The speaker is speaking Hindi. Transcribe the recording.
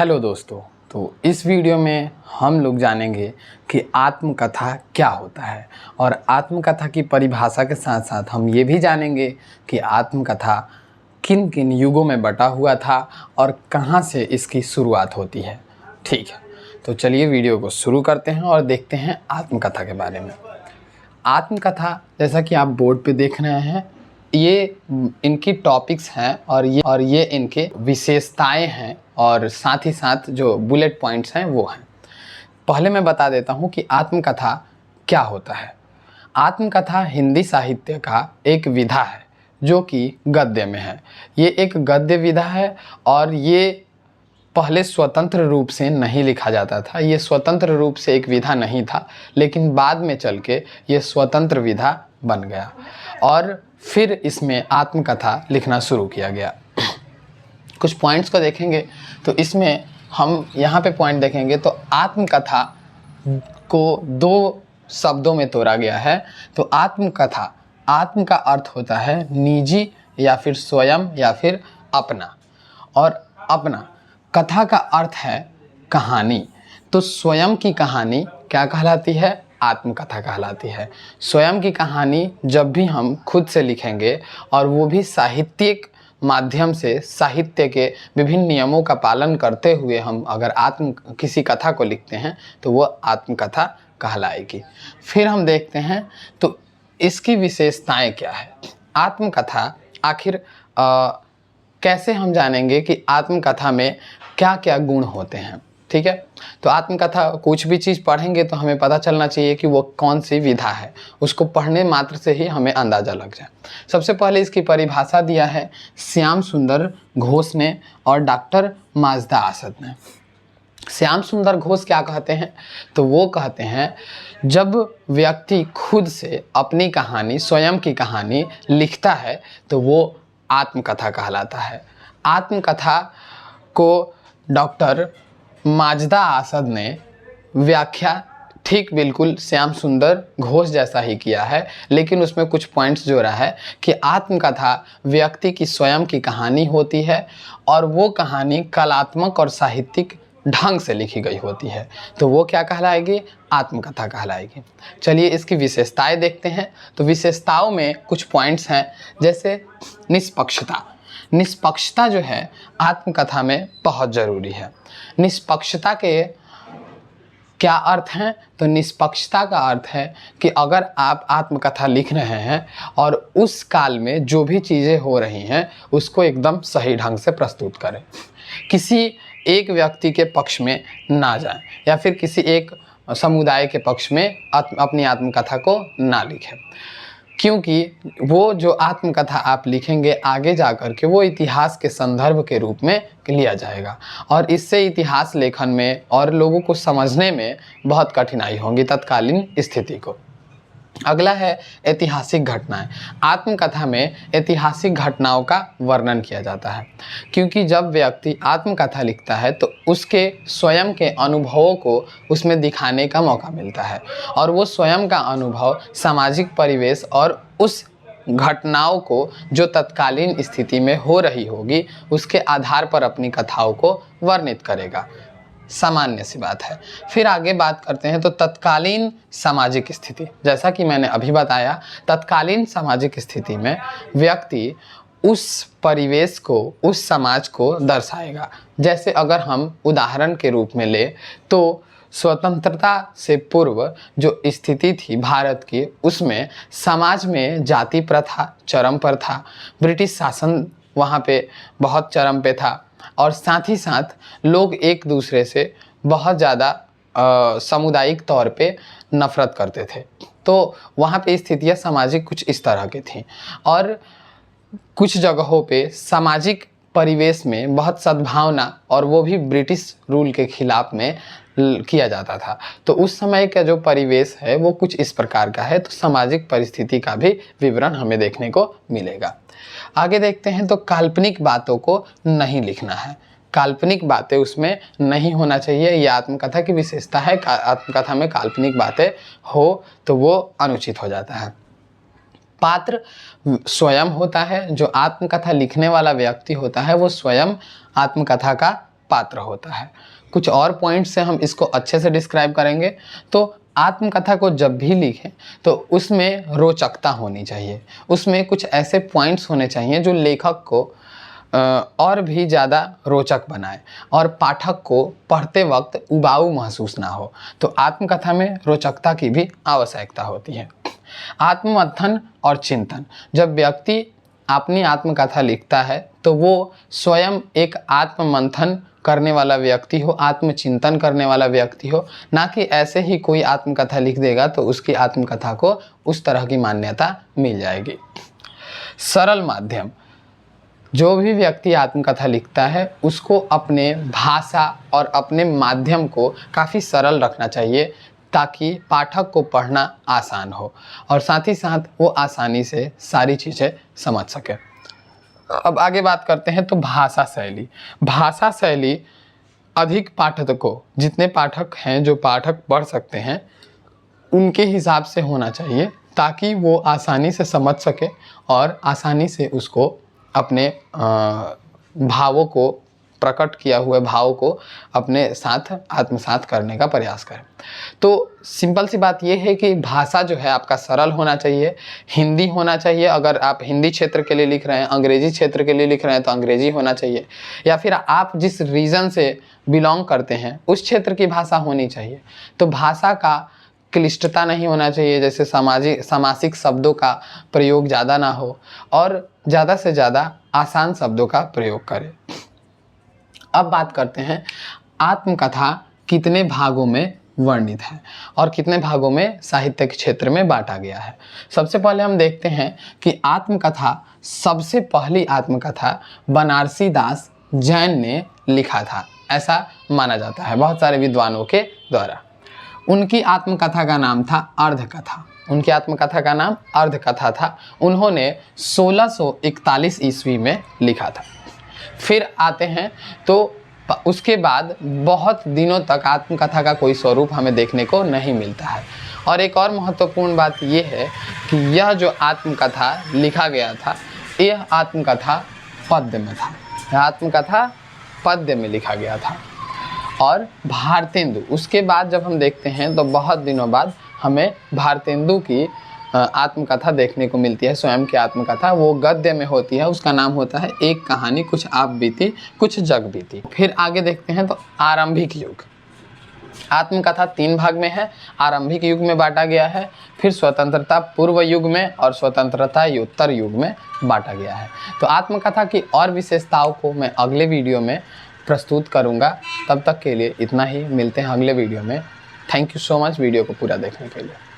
हेलो दोस्तों। तो इस वीडियो में हम लोग जानेंगे कि आत्मकथा क्या होता है और आत्मकथा की परिभाषा के साथ साथ हम ये भी जानेंगे कि आत्मकथा किन किन युगों में बटा हुआ था और कहाँ से इसकी शुरुआत होती है। ठीक है, तो चलिए वीडियो को शुरू करते हैं और देखते हैं आत्मकथा के बारे में। आत्मकथा जैसा कि आप बोर्ड पे देख रहे हैं, ये इनकी टॉपिक्स हैं और ये इनके विशेषताएं हैं और साथ ही साथ जो बुलेट पॉइंट्स हैं वो हैं। पहले मैं बता देता हूँ कि आत्मकथा क्या होता है। आत्मकथा हिंदी साहित्य का एक विधा है जो कि गद्य में है। ये एक गद्य विधा है और ये पहले स्वतंत्र रूप से नहीं लिखा जाता था। ये स्वतंत्र रूप से एक विधा नहीं था, लेकिन बाद में चल के ये स्वतंत्र विधा बन गया और फिर इसमें आत्मकथा लिखना शुरू किया गया। कुछ पॉइंट्स को देखेंगे तो इसमें हम यहाँ पे पॉइंट देखेंगे तो आत्मकथा को दो शब्दों में तोड़ा गया है। तो आत्मकथा, आत्म का अर्थ होता है निजी या फिर स्वयं या फिर अपना, और अपना कथा का अर्थ है कहानी। तो स्वयं की कहानी क्या कहलाती है? आत्मकथा कहलाती है। स्वयं की कहानी जब भी हम खुद से लिखेंगे और वो भी साहित्यिक माध्यम से, साहित्य के विभिन्न नियमों का पालन करते हुए हम अगर किसी कथा को लिखते हैं तो वो आत्मकथा कहलाएगी। फिर हम देखते हैं तो इसकी विशेषताएं क्या है। आत्मकथा आखिर कैसे हम जानेंगे कि आत्मकथा में क्या क्या गुण होते हैं। ठीक है, तो आत्मकथा कुछ भी चीज़ पढ़ेंगे तो हमें पता चलना चाहिए कि वो कौन सी विधा है। उसको पढ़ने मात्र से ही हमें अंदाज़ा लग जाए। सबसे पहले इसकी परिभाषा दिया है श्याम सुंदर घोष ने और डॉक्टर माजदा आसद ने। श्याम सुंदर घोष क्या कहते हैं? तो वो कहते हैं जब व्यक्ति खुद से अपनी कहानी, स्वयं की कहानी लिखता है तो वो आत्मकथा कहलाता है। आत्मकथा को डॉक्टर माजदा आसद ने व्याख्या ठीक बिल्कुल श्याम सुंदर घोष जैसा ही किया है, लेकिन उसमें कुछ पॉइंट्स जोड़ा है कि आत्मकथा व्यक्ति की स्वयं की कहानी होती है और वो कहानी कलात्मक और साहित्यिक ढंग से लिखी गई होती है। तो वो क्या कहलाएगी? आत्मकथा कहलाएगी। चलिए इसकी विशेषताएं देखते हैं। तो विशेषताओं में कुछ पॉइंट्स हैं, जैसे निष्पक्षता। निष्पक्षता जो है आत्मकथा में बहुत ज़रूरी है। निष्पक्षता के क्या अर्थ हैं? तो निष्पक्षता का अर्थ है कि अगर आप आत्मकथा लिख रहे हैं और उस काल में जो भी चीज़ें हो रही हैं उसको एकदम सही ढंग से प्रस्तुत करें। किसी एक व्यक्ति के पक्ष में ना जाएं या फिर किसी एक समुदाय के पक्ष में अपनी आत्मकथा को ना लिखें, क्योंकि वो जो आत्मकथा आप लिखेंगे आगे जा कर के वो इतिहास के संदर्भ के रूप में लिया जाएगा और इससे इतिहास लेखन में और लोगों को समझने में बहुत कठिनाई होगी तत्कालीन स्थिति को। अगला है ऐतिहासिक घटनाएं। आत्मकथा में ऐतिहासिक घटनाओं का वर्णन किया जाता है, क्योंकि जब व्यक्ति आत्मकथा लिखता है तो उसके स्वयं के अनुभवों को उसमें दिखाने का मौका मिलता है और वो स्वयं का अनुभव सामाजिक परिवेश और उस घटनाओं को जो तत्कालीन स्थिति में हो रही होगी उसके आधार पर अपनी कथाओं को वर्णित करेगा। सामान्य सी बात है। फिर आगे बात करते हैं तो तत्कालीन सामाजिक स्थिति। जैसा कि मैंने अभी बताया, तत्कालीन सामाजिक स्थिति में व्यक्ति उस परिवेश को, उस समाज को दर्शाएगा। जैसे अगर हम उदाहरण के रूप में ले तो स्वतंत्रता से पूर्व जो स्थिति थी भारत की, उसमें समाज में जाति प्रथा चरम पर था, ब्रिटिश शासन वहाँ पे बहुत चरम पे था और साथ ही साथ लोग एक दूसरे से बहुत ज़्यादा सामुदायिक तौर पे नफ़रत करते थे। तो वहाँ पे स्थितियाँ सामाजिक कुछ इस तरह की थीं और कुछ जगहों पे सामाजिक परिवेश में बहुत सद्भावना और वो भी ब्रिटिश रूल के खिलाफ में किया जाता था। तो उस समय का जो परिवेश है वो कुछ इस प्रकार का है। तो सामाजिक परिस्थिति का भी विवरण हमें देखने को मिलेगा। आगे देखते हैं तो काल्पनिक बातों को नहीं लिखना है। काल्पनिक बातें उसमें नहीं होना चाहिए। ये आत्मकथा की विशेषता है। आत्मकथा में काल्पनिक बातें हो तो वो अनुचित हो जाता है। पात्र स्वयं होता है। जो आत्मकथा लिखने वाला व्यक्ति होता है वो स्वयं आत्मकथा का पात्र होता है। कुछ और पॉइंट से हम इसको अच्छे से डिस्क्राइब करेंगे। तो आत्मकथा को जब भी लिखें तो उसमें रोचकता होनी चाहिए, उसमें कुछ ऐसे पॉइंट्स होने चाहिए जो लेखक को और भी ज़्यादा रोचक बनाए और पाठक को पढ़ते वक्त उबाऊ महसूस ना हो। तो आत्मकथा में रोचकता की भी आवश्यकता होती है। आत्ममंथन और चिंतन, जब व्यक्ति अपनी आत्मकथा लिखता है तो वो स्वयं एक आत्ममंथन करने वाला व्यक्ति हो, आत्मचिंतन करने वाला व्यक्ति हो, ना कि ऐसे ही कोई आत्मकथा लिख देगा तो उसकी आत्मकथा को उस तरह की मान्यता मिल जाएगी। सरल माध्यम, जो भी व्यक्ति आत्मकथा लिखता है उसको अपने भाषा और अपने माध्यम को काफ़ी सरल रखना चाहिए ताकि पाठक को पढ़ना आसान हो और साथ ही साथ वो आसानी से सारी चीज़ें समझ सके। अब आगे बात करते हैं तो भाषा शैली। भाषा शैली अधिक पाठकों, जितने पाठक हैं जो पाठक पढ़ सकते हैं उनके हिसाब से होना चाहिए ताकि वो आसानी से समझ सके और आसानी से उसको अपने भावों को, प्रकट किया हुए भाव को अपने साथ आत्मसात करने का प्रयास करें। तो सिंपल सी बात यह है कि भाषा जो है आपका सरल होना चाहिए, हिंदी होना चाहिए। अगर आप हिंदी क्षेत्र के लिए लिख रहे हैं, अंग्रेजी क्षेत्र के लिए लिख रहे हैं तो अंग्रेजी होना चाहिए, या फिर आप जिस रीजन से बिलोंग करते हैं उस क्षेत्र की भाषा होनी चाहिए। तो भाषा का क्लिष्टता नहीं होना चाहिए, जैसे सामासिक शब्दों का प्रयोग ज़्यादा ना हो और ज़्यादा से ज़्यादा आसान शब्दों का प्रयोग करें। अब बात करते हैं आत्मकथा कितने भागों में वर्णित है और कितने भागों में साहित्य के क्षेत्र में बांटा गया है। सबसे पहले हम देखते हैं कि आत्मकथा, सबसे पहली आत्मकथा बनारसी दास जैन ने लिखा था, ऐसा माना जाता है बहुत सारे विद्वानों के द्वारा। उनकी आत्मकथा का नाम था अर्धकथा। उनकी आत्मकथा का नाम अर्धकथा था। उन्होंने 1641 ईस्वी में लिखा था। फिर आते हैं तो उसके बाद बहुत दिनों तक आत्मकथा का कोई स्वरूप हमें देखने को नहीं मिलता है। और एक और महत्वपूर्ण बात यह है कि यह जो आत्मकथा लिखा गया था, यह आत्मकथा पद्य में था। यह आत्मकथा पद्य में लिखा गया था। और भारतेंदु, उसके बाद जब हम देखते हैं तो बहुत दिनों बाद हमें भारतेंदु की आत्मकथा देखने को मिलती है, स्वयं की आत्मकथा। वो गद्य में होती है, उसका नाम होता है एक कहानी कुछ आप बीती कुछ जग बीती। फिर आगे देखते हैं तो आरंभिक युग। आत्मकथा 3 भाग में है। आरंभिक युग में बांटा गया है, फिर स्वतंत्रता पूर्व युग में और स्वतंत्रता उत्तर युग में बांटा गया है। तो आत्मकथा की और विशेषताओं को मैं अगले वीडियो में प्रस्तुत करूंगा। तब तक के लिए इतना ही, मिलते हैं अगले वीडियो में। Thank you so much video को पूरा देखने के लिए।